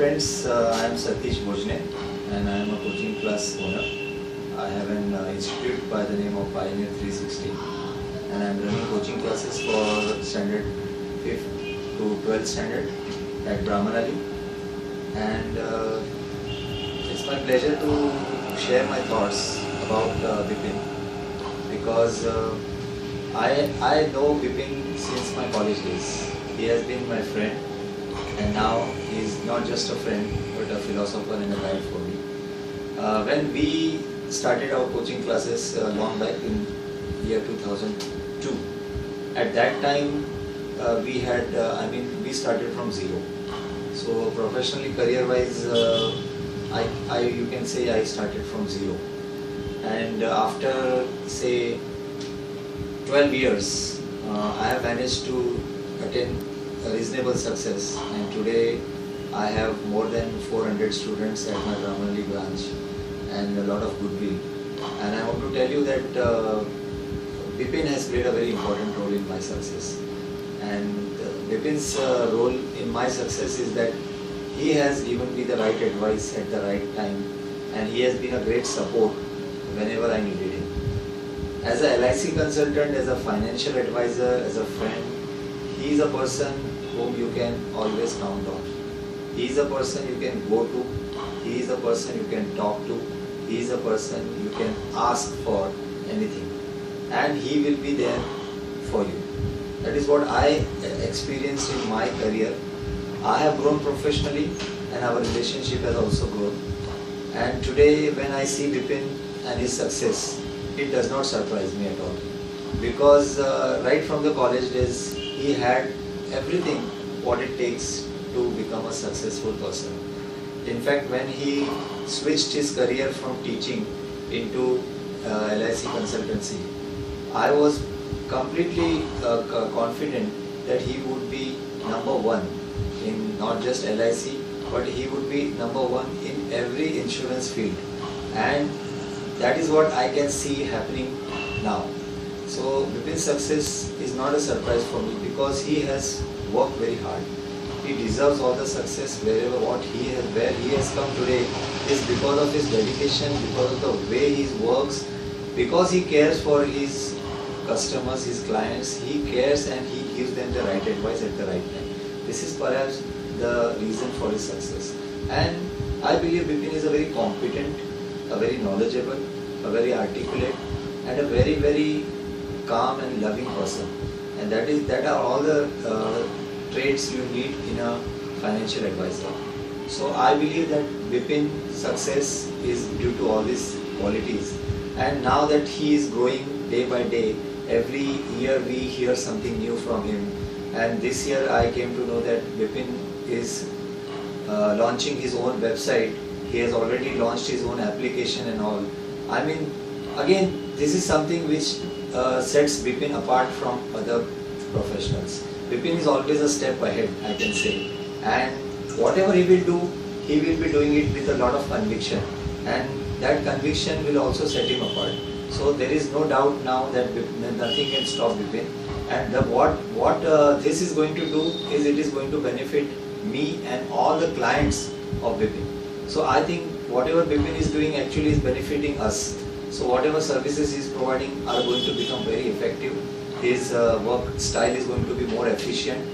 friends, I am Satish Bojne and I am a coaching class owner. I have an institute by the name of Pioneer 360 and I am running coaching classes for standard 5th to 12th standard at Brahmanali, and it's my pleasure to share my thoughts about Bipin, because I know Bipin since my college days. He has been my friend, and now he is not just a friend but a philosopher and a guide for me. When we started our coaching classes long back in year 2002, at that time we started from zero. So professionally, career-wise, you can say I started from zero. And after say 12 years, I have managed to attain a reasonable success, and today I have more than 400 students at my Brahmanali branch and a lot of goodwill. And I want to tell you that Bipin has played a very important role in my success. And Bipin's role in my success is that he has given me the right advice at the right time, and he has been a great support whenever I needed him. As a LIC consultant, as a financial advisor, as a friend, he is a person whom you can always count on. He is a person you can go to. He is a person you can talk to. He is a person you can ask for anything, and he will be there for you. That is what I experienced in my career. I have grown professionally, and our relationship has also grown. And today when I see Bipin and his success, it does not surprise me at all, because right from the college days he had everything what it takes to become a successful person. In fact, when he switched his career from teaching into LIC consultancy, I was completely confident that he would be number one in not just LIC, but he would be number one in every insurance field. And that is what I can see happening now. So Bipin's success is not a surprise for me, because he has worked very hard. He deserves all the success. Where he has come today is because of his dedication, because of the way he works, because he cares for his customers, his clients. He cares and he gives them the right advice at the right time. This is perhaps the reason for his success. And I believe Bipin is a very competent, a very knowledgeable, a very articulate, and a very, very calm and loving person. And that are all the traits you need in a financial advisor. So I believe that Bipin's success is due to all these qualities. And now that he is growing day by day, every year we hear something new from him. And this year I came to know that Bipin is launching his own website. He has already launched his own application and all. I mean, again, this is something which sets Bipin apart from other professionals. Bipin is always a step ahead, I can say. And whatever he will do, he will be doing it with a lot of conviction. And that conviction will also set him apart. So there is no doubt now that nothing can stop Bipin. And what this is going to do is it is going to benefit me and all the clients of Bipin. So I think whatever Bipin is doing actually is benefiting us. So whatever services he is providing are going to become very effective. His work style is going to be more efficient.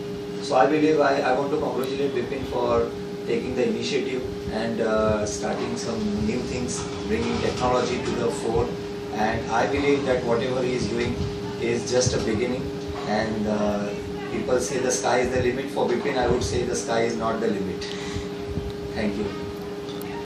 So I believe I want to congratulate Bipin for taking the initiative and starting some new things, bringing technology to the fore. And I believe that whatever he is doing is just a beginning. And people say the sky is the limit. For Bipin, I would say the sky is not the limit. Thank you.